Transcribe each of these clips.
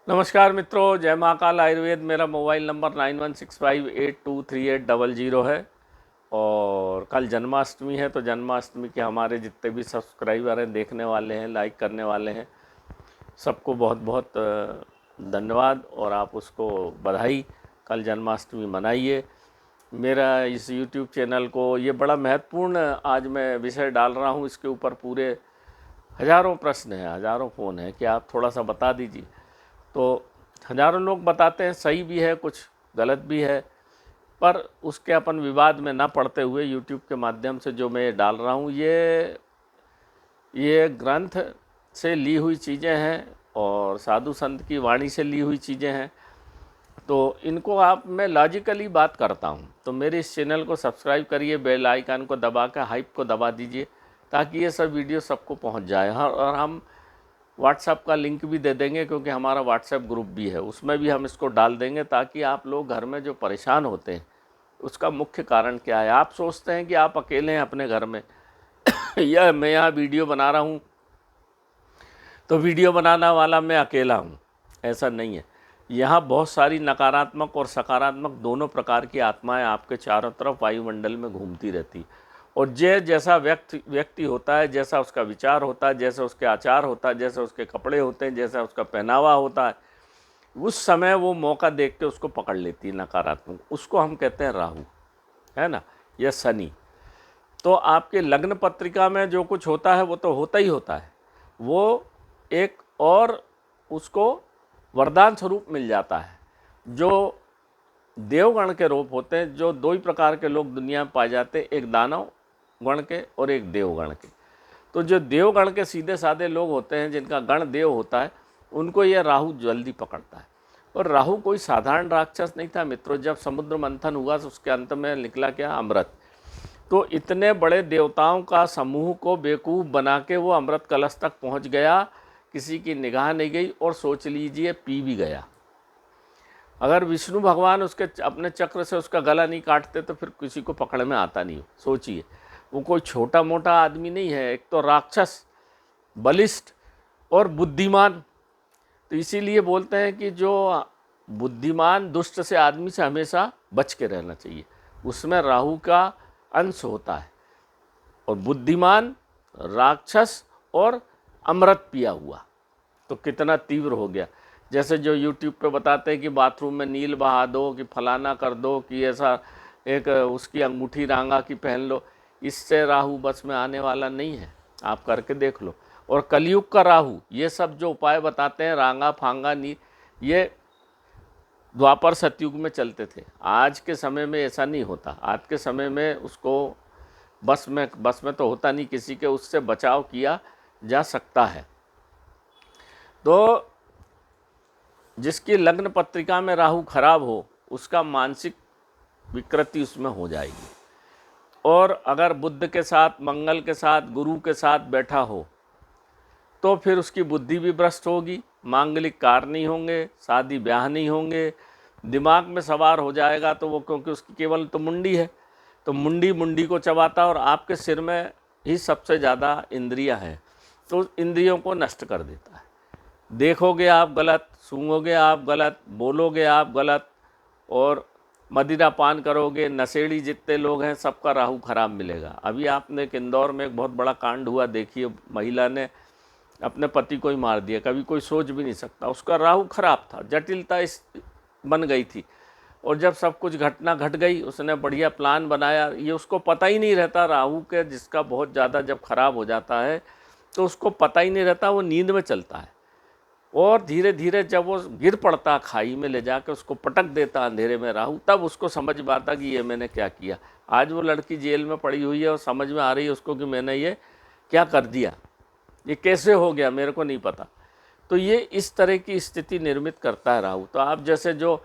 नमस्कार मित्रों, जय महाकाल आयुर्वेद। मेरा मोबाइल नंबर 9165823800 है। और कल जन्माष्टमी है, तो जन्माष्टमी के हमारे जितने भी सब्सक्राइबर हैं, देखने वाले हैं, लाइक करने वाले हैं, सबको बहुत बहुत धन्यवाद। और आप उसको बधाई, कल जन्माष्टमी मनाइए। मेरा इस YouTube चैनल को ये बड़ा महत्वपूर्ण आज मैं विषय डाल रहा हूँ। इसके ऊपर पूरे हज़ारों प्रश्न हैं, हज़ारों फ़ोन हैं कि आप थोड़ा सा बता दीजिए। तो हज़ारों लोग बताते हैं, सही भी है, कुछ गलत भी है, पर उसके अपन विवाद में ना पड़ते हुए YouTube के माध्यम से जो मैं डाल रहा हूँ, ये ग्रंथ से ली हुई चीज़ें हैं और साधु संत की वाणी से ली हुई चीज़ें हैं। तो इनको मैं लॉजिकली बात करता हूँ। तो मेरे इस चैनल को सब्सक्राइब करिए, बेल आइकन को दबा कर हाइप को दबा दीजिए, ताकि ये सब वीडियो सबको पहुँच जाए। और हम व्हाट्सएप का लिंक भी दे देंगे, क्योंकि हमारा व्हाट्सएप ग्रुप भी है, उसमें भी हम इसको डाल देंगे, ताकि आप लोग घर में जो परेशान होते हैं उसका मुख्य कारण क्या है। आप सोचते हैं कि आप अकेले हैं अपने घर में या मैं यहाँ वीडियो बना रहा हूँ तो वीडियो बनाने वाला मैं अकेला हूँ। ऐसा नहीं है। यहाँ बहुत सारी नकारात्मक और सकारात्मक दोनों प्रकार की आत्माएं आपके चारों तरफ वायुमंडल में घूमती रहती। और जैसा व्यक्ति होता है, जैसा उसका विचार होता है, जैसा उसके आचार होता है, जैसे उसके कपड़े होते हैं, जैसा उसका पहनावा होता है, उस समय वो मौका देख के उसको पकड़ लेती है नकारात्मक। उसको हम कहते हैं राहु, है ना, या शनि। तो आपके लग्न पत्रिका में जो कुछ होता है वो तो होता ही होता है। वो एक और उसको वरदान स्वरूप मिल जाता है। जो देवगण के रूप होते हैं, जो दो ही प्रकार के लोग दुनिया में पाए जाते हैं, एक दानव गण के और एक देवगण के। तो जो देवगण के सीधे साधे लोग होते हैं, जिनका गण देव होता है, उनको यह राहु जल्दी पकड़ता है। और राहु कोई साधारण राक्षस नहीं था मित्रों। जब समुद्र मंथन हुआ तो उसके अंत में निकला क्या? अमृत। तो इतने बड़े देवताओं का समूह को बेवकूफ़ बना के वो अमृत कलश तक पहुंच गया, किसी की निगाह नहीं गई, और सोच लीजिए पी भी गया। अगर विष्णु भगवान उसके अपने चक्र से उसका गला नहीं काटते तो फिर किसी को पकड़ में आता नहीं। सोचिए, वो कोई छोटा मोटा आदमी नहीं है, एक तो राक्षस, बलिष्ठ और बुद्धिमान। तो इसीलिए बोलते हैं कि जो बुद्धिमान दुष्ट से आदमी से हमेशा बच के रहना चाहिए, उसमें राहु का अंश होता है। और बुद्धिमान, राक्षस और अमृत पिया हुआ, तो कितना तीव्र हो गया। जैसे जो YouTube पे बताते हैं कि बाथरूम में नील बहा दो, कि फलाना कर दो, कि ऐसा एक उसकी अंगूठी रांगा की पहन लो, इससे राहु बस में आने वाला नहीं है। आप करके देख लो। और कलयुग का राहु, ये सब जो उपाय बताते हैं, रांगा फांगा नी, ये द्वापर सतयुग में चलते थे। आज के समय में ऐसा नहीं होता। आज के समय में उसको बस में तो होता नहीं किसी के, उससे बचाव किया जा सकता है। तो जिसकी लग्न पत्रिका में राहु खराब हो, उसका मानसिक विकृति उसमें हो जाएगी। और अगर बुध के साथ, मंगल के साथ, गुरु के साथ बैठा हो, तो फिर उसकी बुद्धि भी भ्रष्ट होगी, मांगलिक कार्य नहीं होंगे, शादी ब्याह नहीं होंगे, दिमाग में सवार हो जाएगा। तो वो, क्योंकि उसकी केवल तो मुंडी है, तो मुंडी को चबाता, और आपके सिर में ही सबसे ज़्यादा इंद्रियां हैं, तो इंद्रियों को नष्ट कर देता है। देखोगे आप गलत, सूंघोगे आप गलत, बोलोगे आप गलत, और मदिरा पान करोगे। नशेड़ी जितने लोग हैं सबका राहु खराब मिलेगा। अभी आपने इंदौर में एक बहुत बड़ा कांड हुआ, देखिए, महिला ने अपने पति को ही मार दिया। कभी कोई सोच भी नहीं सकता, उसका राहु खराब था, जटिलता इस बन गई थी। और जब सब कुछ घटना घट गई, उसने बढ़िया प्लान बनाया। ये उसको पता ही नहीं रहता राहु के, जिसका बहुत ज़्यादा जब खराब हो जाता है तो उसको पता ही नहीं रहता, वो नींद में चलता है। और धीरे धीरे जब वो गिर पड़ता खाई में, ले जाकर उसको पटक देता अंधेरे में राहु, तब उसको समझ में आता कि ये मैंने क्या किया। आज वो लड़की जेल में पड़ी हुई है और समझ में आ रही है उसको कि मैंने ये क्या कर दिया, ये कैसे हो गया, मेरे को नहीं पता। तो ये इस तरह की स्थिति निर्मित करता है राहु। तो आप जैसे जो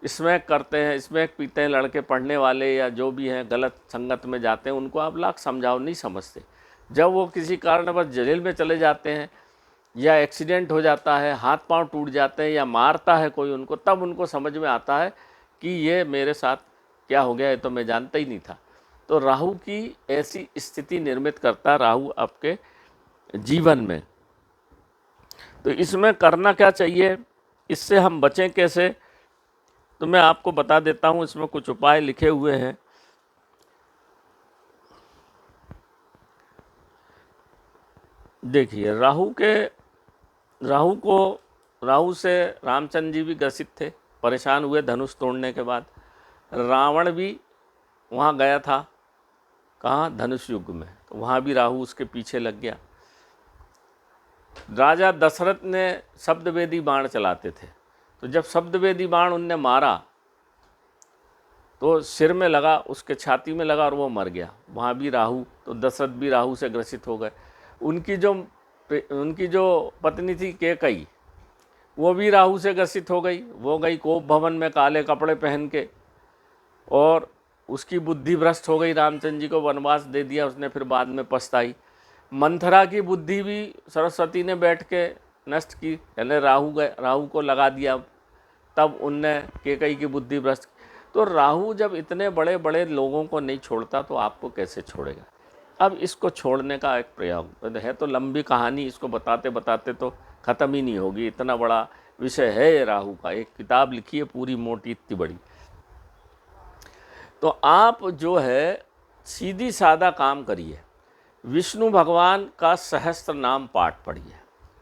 इसमें करते हैं, इसमें पीते हैं लड़के, पढ़ने वाले या जो भी हैं, गलत संगत में जाते हैं, उनको आप लाख समझाओ, नहीं समझते। जब वो किसी कारणवश जेल में चले जाते हैं, या एक्सीडेंट हो जाता है, हाथ पांव टूट जाते हैं, या मारता है कोई उनको, तब उनको समझ में आता है कि ये मेरे साथ क्या हो गया, ये तो मैं जानता ही नहीं था। तो राहु की ऐसी स्थिति निर्मित करता है राहु आपके जीवन में। तो इसमें करना क्या चाहिए? इससे हम बचें कैसे, तो मैं आपको बता देता हूँ। इसमें कुछ उपाय लिखे हुए हैं। देखिए, राहु से रामचंद्र जी भी ग्रसित थे, परेशान हुए धनुष तोड़ने के बाद। रावण भी वहाँ गया था, कहाँ, धनुष युग में, तो वहाँ भी राहु उसके पीछे लग गया। राजा दशरथ ने शब्दवेदी बाण चलाते थे, तो जब शब्दवेदी बाण उनने मारा तो सिर में लगा, उसके छाती में लगा और वो मर गया। वहाँ भी राहु, तो दशरथ भी राहु से ग्रसित हो गए। उनकी जो पत्नी थी कैकई, वो भी राहु से ग्रसित हो गई। वो गई कोप भवन में काले कपड़े पहन के, और उसकी बुद्धि भ्रष्ट हो गई। रामचंद्र जी को वनवास दे दिया उसने, फिर बाद में पछताई। मंथरा की बुद्धि भी सरस्वती ने बैठ के नष्ट की, यानी राहु को लगा दिया, तब उनने कैकई की बुद्धि भ्रष्ट। तो राहु जब इतने बड़े बड़े लोगों को नहीं छोड़ता तो आपको कैसे छोड़ेगा। अब इसको छोड़ने का एक प्रयोग है, तो लंबी कहानी, इसको बताते बताते तो ख़त्म ही नहीं होगी, इतना बड़ा विषय है ये राहु का। एक किताब लिखी है पूरी मोटी, इतनी बड़ी। तो आप जो है सीधी सादा काम करिए, विष्णु भगवान का सहस्त्र नाम पाठ पढ़िए।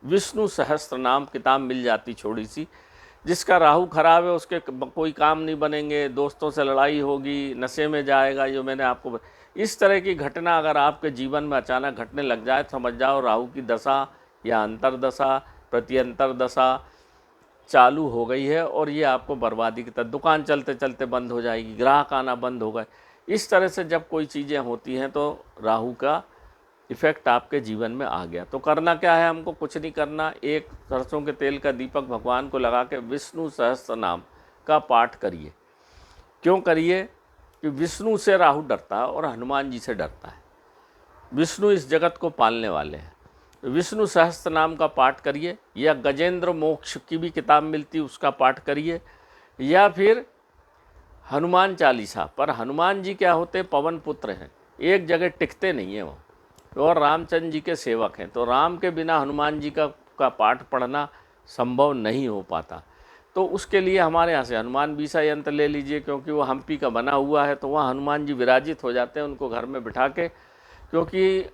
विष्णु सहस्त्र नाम किताब मिल जाती छोटी सी। जिसका राहु खराब है उसके कोई काम नहीं बनेंगे, दोस्तों से लड़ाई होगी, नशे में जाएगा। जो मैंने आपको इस तरह की घटना अगर आपके जीवन में अचानक घटने लग जाए, समझ जाओ राहु की दशा या अंतरदशा, प्रत्यंतर दशा चालू हो गई है, और ये आपको बर्बादी की तरह, दुकान चलते चलते बंद हो जाएगी, ग्राहक आना बंद हो गए। इस तरह से जब कोई चीज़ें होती हैं तो राहु का इफ़ेक्ट आपके जीवन में आ गया। तो करना क्या है, हमको कुछ नहीं करना। एक सरसों के तेल का दीपक भगवान को लगा के विष्णु सहस्त्र नाम का पाठ करिए। क्यों करिए, कि विष्णु से राहु डरता है और हनुमान जी से डरता है। विष्णु इस जगत को पालने वाले हैं। विष्णु सहस्त्र नाम का पाठ करिए, या गजेंद्र मोक्ष की भी किताब मिलती है उसका पाठ करिए, या फिर हनुमान चालीसा। पर हनुमान जी क्या होते, पवन पुत्र हैं, एक जगह टिकते नहीं हैं वो, और रामचंद्र जी के सेवक हैं। तो राम के बिना हनुमान जी का पाठ पढ़ना संभव नहीं हो पाता। तो उसके लिए हमारे यहाँ से हनुमान बीसा यंत्र ले लीजिए, क्योंकि वो हम्पी का बना हुआ है, तो वहाँ हनुमान जी विराजित हो जाते हैं, उनको घर में बिठा के। क्योंकि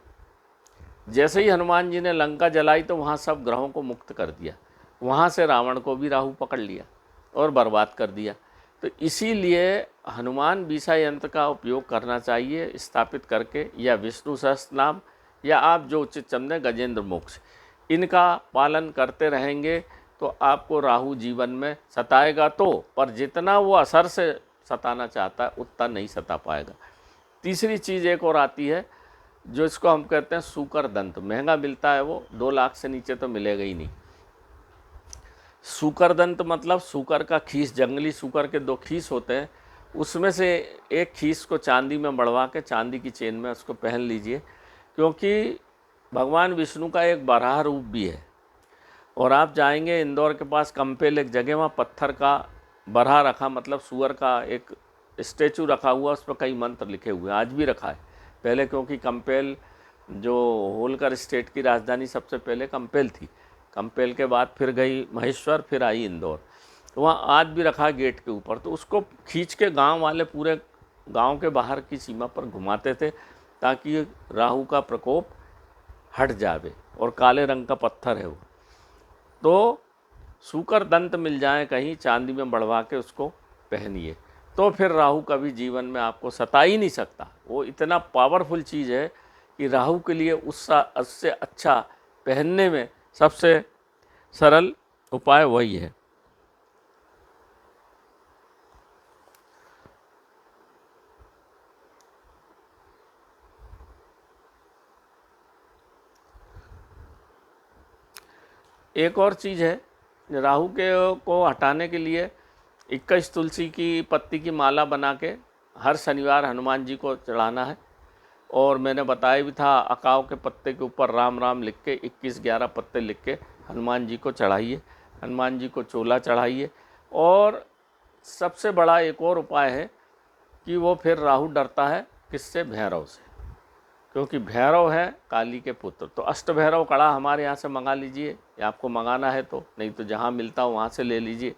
जैसे ही हनुमान जी ने लंका जलाई तो वहाँ सब ग्रहों को मुक्त कर दिया, वहाँ से रावण को भी राहु पकड़ लिया और बर्बाद कर दिया। तो इसीलिए हनुमान बीसा यंत्र का उपयोग करना चाहिए स्थापित करके, या विष्णु सहस्त्र नाम, या आप जो उचित समझें गजेंद्र मोक्ष, इनका पालन करते रहेंगे तो आपको राहु जीवन में सताएगा तो, पर जितना वो असर से सताना चाहता है उतना नहीं सता पाएगा। तीसरी चीज़ एक और आती है, जो इसको हम कहते हैं सूकर दंत। महंगा मिलता है वो, 2 लाख से नीचे तो मिलेगा ही नहीं। सूकर दंत मतलब सूकर का खीस, जंगली सूकर के 2 खीस होते हैं, उसमें से एक खीस को चांदी में मढ़वा के चांदी की चेन में उसको पहन लीजिए। क्योंकि भगवान विष्णु का एक बराह रूप भी है। और आप जाएंगे इंदौर के पास कंपेल एक जगह, वहाँ पत्थर का बराह रखा, मतलब सुअर का एक स्टेचू रखा हुआ, उस पर कई मंत्र लिखे हुए हैं, आज भी रखा है। पहले क्योंकि कंपेल जो होलकर स्टेट की राजधानी सबसे पहले कंपेल थी, कंपेल के बाद फिर गई महेश्वर, फिर आई इंदौर, तो वहाँ आज भी रखा गेट के ऊपर। तो उसको खींच के गांव वाले पूरे गांव के बाहर की सीमा पर घुमाते थे, ताकि राहु का प्रकोप हट जावे। और काले रंग का पत्थर है वो। तो सूकर दंत मिल जाए कहीं, चांदी में बढ़वा के उसको पहनिए, तो फिर राहु कभी जीवन में आपको सता ही नहीं सकता। वो इतना पावरफुल चीज़ है कि राहु के लिए उससे अच्छा पहनने में सबसे सरल उपाय वही है। एक और चीज़ है, राहु के को हटाने के लिए 21 तुलसी की पत्ती की माला बना के हर शनिवार हनुमान जी को चढ़ाना है। और मैंने बताया भी था, अकाव के पत्ते के ऊपर राम राम लिख के 21-11 पत्ते लिख के हनुमान जी को चढ़ाइए, हनुमान जी को चोला चढ़ाइए। और सबसे बड़ा एक और उपाय है कि वो फिर राहु डरता है किससे, भैरव से। क्योंकि भैरव है काली के पुत्र। तो अष्ट भैरव कड़ा हमारे यहाँ से मंगा लीजिए, या आपको मंगाना है तो, नहीं तो जहाँ मिलता हो वहाँ से ले लीजिए।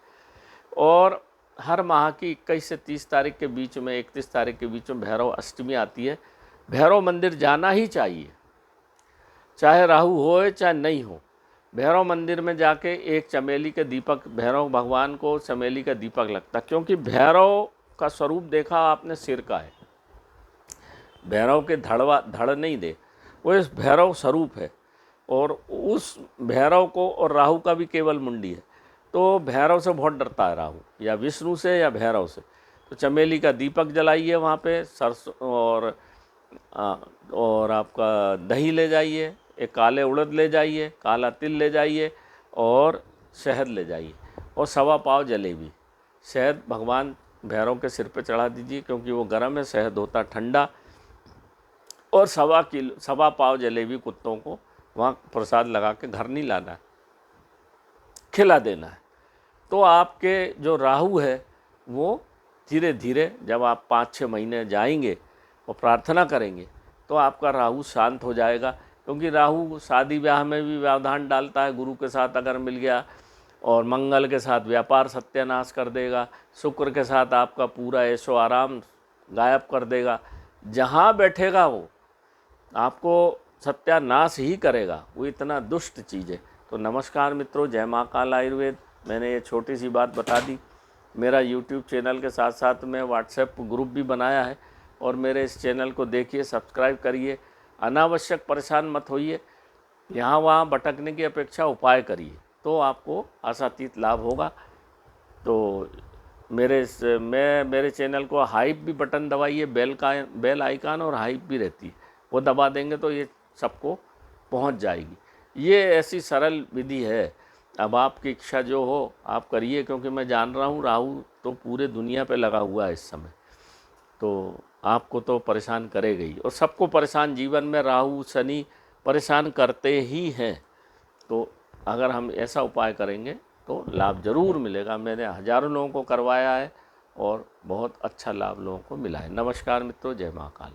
और हर माह की 21 से 30 तारीख के बीच में, 31 तारीख के बीच में भैरव अष्टमी आती है। भैरव मंदिर जाना ही चाहिए, चाहे राहु हो चाहे नहीं हो। भैरव मंदिर में जाके एक चमेली के दीपक, भैरव भगवान को चमेली का दीपक लगता, क्योंकि भैरव का स्वरूप देखा आपने सिर का है, भैरव के धड़ नहीं दे, वो इस भैरव स्वरूप है। और उस भैरव को, और राहु का भी केवल मुंडी है, तो भैरव से बहुत डरता है राहु, या विष्णु से या भैरव से। तो चमेली का दीपक जलाइए वहाँ पे, सरसों और आपका दही ले जाइए, एक काले उड़द ले जाइए, काला तिल ले जाइए, और शहद ले जाइए, और 1.25 पाव जलेबी। शहद भगवान भैरव के सिर पे चढ़ा दीजिए, क्योंकि वो गर्म है, शहद होता ठंडा। और 1.25 पाव जलेबी कुत्तों को वहाँ प्रसाद लगा के घर नहीं लाना है, खिला देना है। तो आपके जो राहु है वो धीरे धीरे, जब आप 5-6 महीने जाएंगे और प्रार्थना करेंगे, तो आपका राहु शांत हो जाएगा। क्योंकि राहु शादी ब्याह में भी व्यवधान डालता है, गुरु के साथ अगर मिल गया, और मंगल के साथ व्यापार सत्यानाश कर देगा, शुक्र के साथ आपका पूरा ऐशो आराम गायब कर देगा। जहाँ बैठेगा वो आपको सत्यानाश ही करेगा, वो इतना दुष्ट चीज़ है। तो नमस्कार मित्रों, जय महाकाल आयुर्वेद। मैंने ये छोटी सी बात बता दी। मेरा यूट्यूब चैनल के साथ साथ मैं व्हाट्सएप ग्रुप भी बनाया है, और मेरे इस चैनल को देखिए, सब्सक्राइब करिए। अनावश्यक परेशान मत होइए, यहाँ वहाँ भटकने की अपेक्षा उपाय करिए, तो आपको आशातीत लाभ होगा। तो मेरे चैनल को हाइप भी बटन दबाइए, बेल आइकन और हाइप भी रहती है, वो दबा देंगे तो ये सबको पहुंच जाएगी। ये ऐसी सरल विधि है। अब आपकी इच्छा जो हो आप करिए, क्योंकि मैं जान रहा हूँ राहु तो पूरे दुनिया पे लगा हुआ है इस समय, तो आपको तो परेशान करेगा ही, और सबको परेशान जीवन में राहु शनि परेशान करते ही हैं। तो अगर हम ऐसा उपाय करेंगे तो लाभ ज़रूर मिलेगा। मैंने हज़ारों लोगों को करवाया है और बहुत अच्छा लाभ लोगों को मिला है। नमस्कार मित्रों, जय महाकाल।